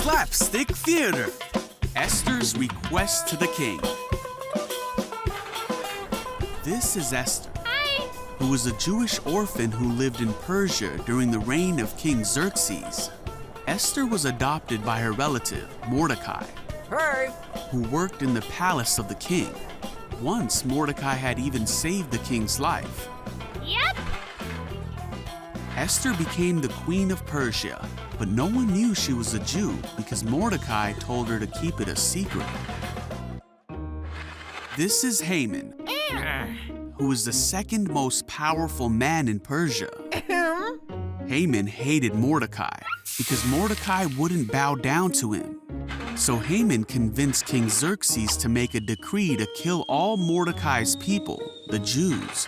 Slapstick Theater, Esther's Request to the King. This is Esther, who was a Jewish orphan who lived in Persia during the reign of King Xerxes. Esther was adopted by her relative, Mordecai, who worked in the palace of the king. Once, Mordecai had even saved the king's life. Yep. Esther became the queen of Persia, but no one knew she was a Jew because Mordecai told her to keep it a secret. This is Haman, who is the second most powerful man in Persia. Haman hated Mordecai because Mordecai wouldn't bow down to him. So Haman convinced King Xerxes to make a decree to kill all Mordecai's people, the Jews.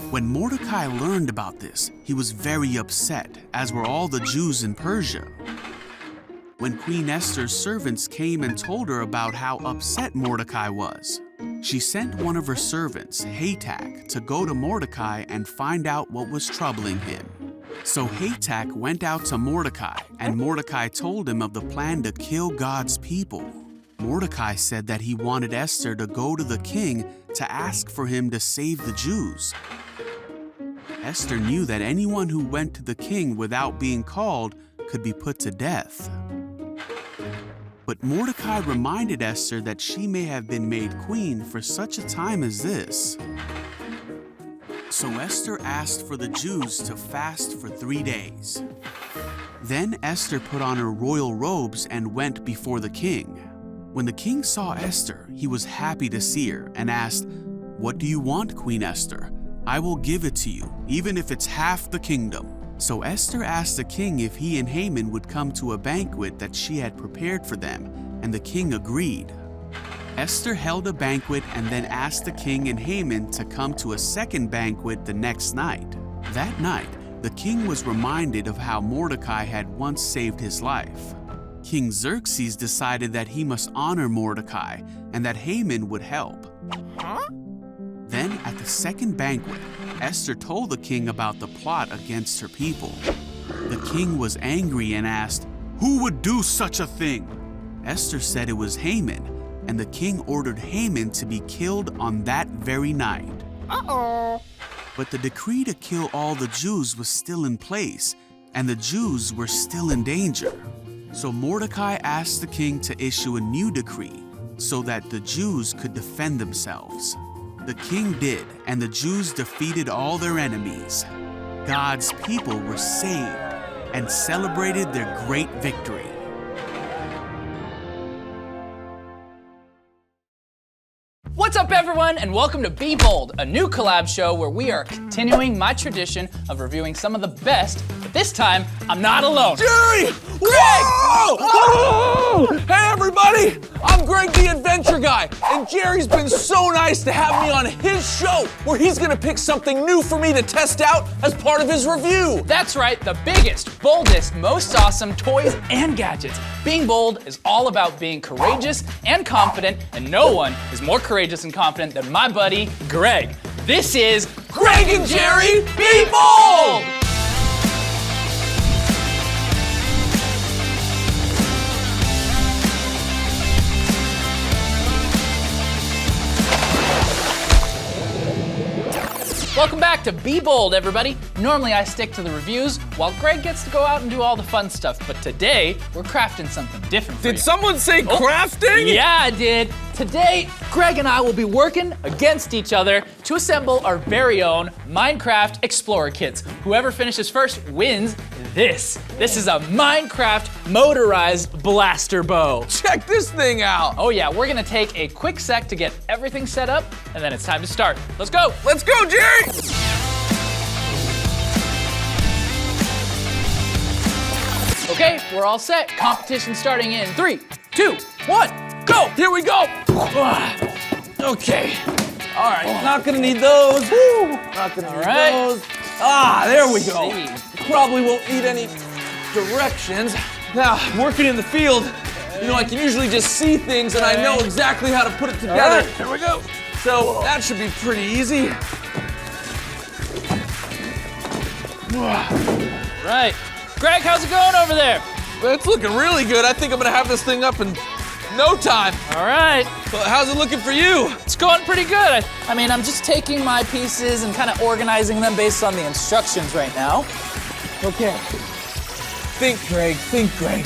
When Mordecai learned about this, he was very upset, as were all the Jews in Persia. When Queen Esther's servants came and told her about how upset Mordecai was, she sent one of her servants, Hatak, to go to Mordecai and find out what was troubling him. So Hatak went out to Mordecai, and Mordecai told him of the plan to kill God's people. Mordecai said that he wanted Esther to go to the king to ask for him to save the Jews. Esther knew that anyone who went to the king without being called could be put to death. But Mordecai reminded Esther that she may have been made queen for such a time as this. So Esther asked for the Jews to fast for 3 days. Then Esther put on her royal robes and went before the king. When the king saw Esther, he was happy to see her and asked, "What do you want, Queen Esther? I will give it to you, even if it's half the kingdom." So Esther asked the king if he and Haman would come to a banquet that she had prepared for them, and the king agreed. Esther held a banquet and then asked the king and Haman to come to a second banquet the next night. That night, the king was reminded of how Mordecai had once saved his life. King Xerxes decided that he must honor Mordecai and that Haman would help. Then, at the second banquet, Esther told the king about the plot against her people. The king was angry and asked, "Who would do such a thing?" Esther said it was Haman, and the king ordered Haman to be killed on that very night. But the decree to kill all the Jews was still in place, and the Jews were still in danger. So Mordecai asked the king to issue a new decree so that the Jews could defend themselves. The king did, and the Jews defeated all their enemies. God's people were saved and celebrated their great victory. What's up, everyone, and welcome to Be Bold, a new collab show where we are continuing my tradition of reviewing some of the best, but this time, I'm not alone. Jerry! Greg! Whoa! Hey, everybody! I'm Greg the Adventure Guy, and Jerry's been so nice to have me on his show where he's gonna pick something new for me to test out as part of his review. That's right, the biggest, boldest, most awesome toys and gadgets. Being bold is all about being courageous and confident, and no one is more courageous and confident than my buddy, Greg. This is Greg and Jerry Be Bold! Welcome back to Be Bold, everybody. Normally I stick to the reviews while Greg gets to go out and do all the fun stuff, but today we're crafting something different for you. Did someone say crafting? Yeah, I did. Today, Greg and I will be working against each other to assemble our very own Minecraft Explorer kits. Whoever finishes first wins this. This is a Minecraft motorized blaster bow. Check this thing out. Oh yeah, we're gonna take a quick sec to get everything set up, and then it's time to start. Let's go. Let's go, Jerry! Okay, we're all set. Competition starting in 3, 2, 1, go! Here we go. Okay. All right, not gonna need those. Woo. Not gonna need those. Ah, there we go. Probably won't need any directions. Now, working in the field, you know, I can usually just see things and I know exactly how to put it together. All right, here we go. So that should be pretty easy. Right. Greg, how's it going over there? It's looking really good. I think I'm gonna have this thing up in no time. All right. Well, how's it looking for you? It's going pretty good. I mean, I'm just taking my pieces and kind of organizing them based on the instructions right now. Okay. Think, Greg. Think, Greg.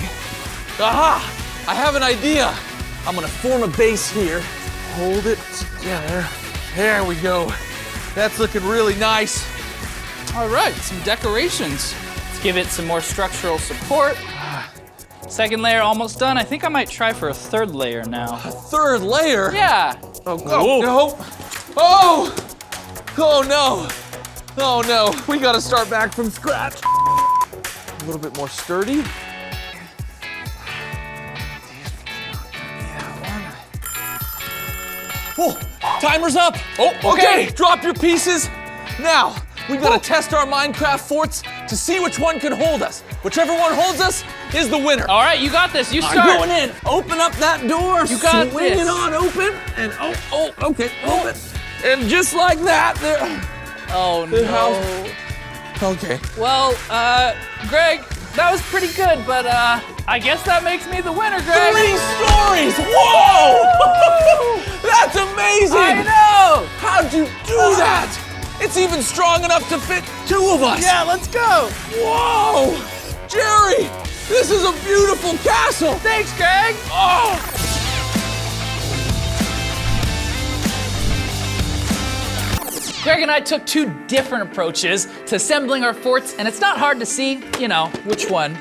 Aha! I have an idea. I'm gonna form a base here. Hold it together. There we go. That's looking really nice. All right, some decorations. Let's give it some more structural support. Second layer almost done. I think I might try for a third layer now. A third layer? Yeah. Oh no. Oh! Oh no. Oh no. We gotta start back from scratch. A little bit more sturdy. Oh, timer's up. Oh, okay. Drop your pieces. Now, we gotta test our Minecraft forts to see which one can hold us. Whichever one holds us is the winner. All right, you got this. You start. I'm going in. Open up that door. You got Swing this. it on open. And okay, open. And just like that, there. Oh no. Okay. Well, Greg, that was pretty good, but I guess that makes me the winner, Greg. 3 stories. Whoa! That's amazing. I know. How'd you do that? It's even strong enough to fit 2 of us. Yeah, let's go. Whoa! Jerry, this is a beautiful castle. Thanks, Greg. Oh! Greg and I took 2 different approaches to assembling our forts, and it's not hard to see, which one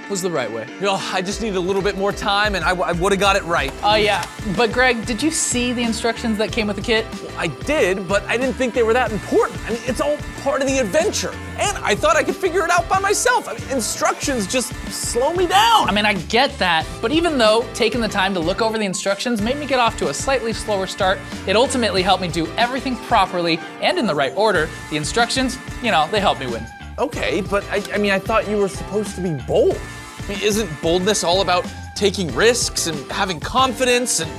was the right way. I just need a little bit more time, and I would have got it right. Oh, yeah. But Greg, did you see the instructions that came with the kit? I did, but I didn't think they were that important. I mean, it's all part of the adventure. And I thought I could figure it out by myself. I mean, instructions just slow me down. I mean, I get that, but even though taking the time to look over the instructions made me get off to a slightly slower start, it ultimately helped me do everything properly and in the right order. The instructions, they helped me win. Okay, but I thought you were supposed to be bold. I mean, isn't boldness all about taking risks and having confidence and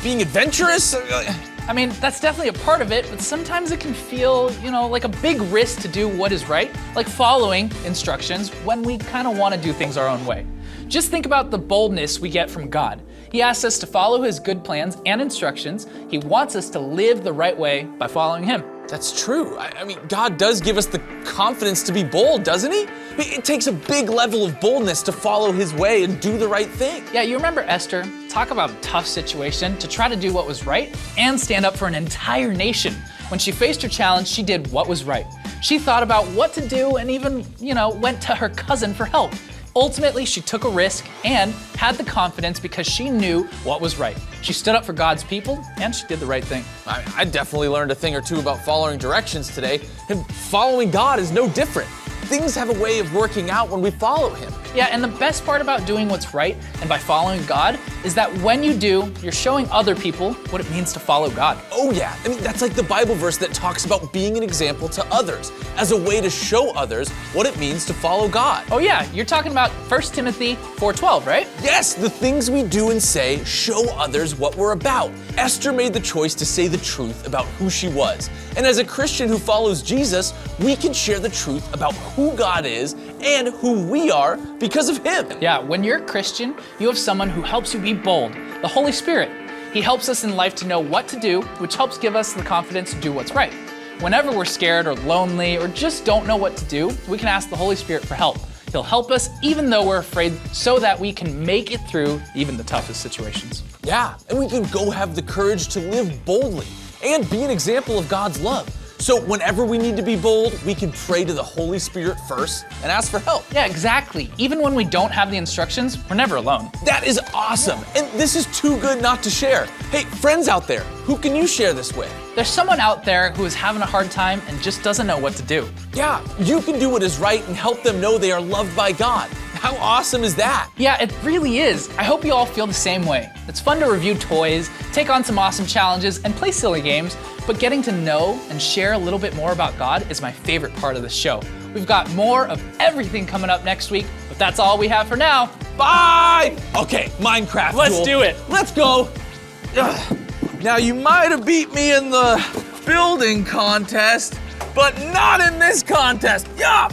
being adventurous? I mean, that's definitely a part of it, but sometimes it can feel, like a big risk to do what is right, like following instructions when we kind of want to do things our own way. Just think about the boldness we get from God. He asks us to follow his good plans and instructions. He wants us to live the right way by following him. That's true. I mean, God does give us the confidence to be bold, doesn't he? It takes a big level of boldness to follow his way and do the right thing. Yeah, you remember Esther? Talk about a tough situation to try to do what was right and stand up for an entire nation. When she faced her challenge, she did what was right. She thought about what to do and even, went to her cousin for help. Ultimately, she took a risk and had the confidence because she knew what was right. She stood up for God's people and she did the right thing. I definitely learned a thing or two about following directions today, and following God is no different. Things have a way of working out when we follow him. Yeah, and the best part about doing what's right and by following God is that when you do, you're showing other people what it means to follow God. Oh yeah, I mean, that's like the Bible verse that talks about being an example to others as a way to show others what it means to follow God. Oh yeah, you're talking about 1 Timothy 4:12, right? Yes, the things we do and say show others what we're about. Esther made the choice to say the truth about who she was. And as a Christian who follows Jesus, we can share the truth about who God is and who we are because of him. Yeah, when you're a Christian, you have someone who helps you be bold, the Holy Spirit. He helps us in life to know what to do, which helps give us the confidence to do what's right. Whenever we're scared or lonely or just don't know what to do, we can ask the Holy Spirit for help. He'll help us even though we're afraid so that we can make it through even the toughest situations. Yeah, and we can go have the courage to live boldly and be an example of God's love. So whenever we need to be bold, we can pray to the Holy Spirit first and ask for help. Yeah, exactly. Even when we don't have the instructions, we're never alone. That is awesome. And this is too good not to share. Hey, friends out there, who can you share this with? There's someone out there who is having a hard time and just doesn't know what to do. Yeah, you can do what is right and help them know they are loved by God. How awesome is that? Yeah, it really is. I hope you all feel the same way. It's fun to review toys, take on some awesome challenges, and play silly games, but getting to know and share a little bit more about God is my favorite part of the show. We've got more of everything coming up next week, but that's all we have for now. Bye! Okay, Minecraft Let's duel. do it. Let's go. Ugh. Now, you might have beat me in the building contest, but not in this contest. Yeah.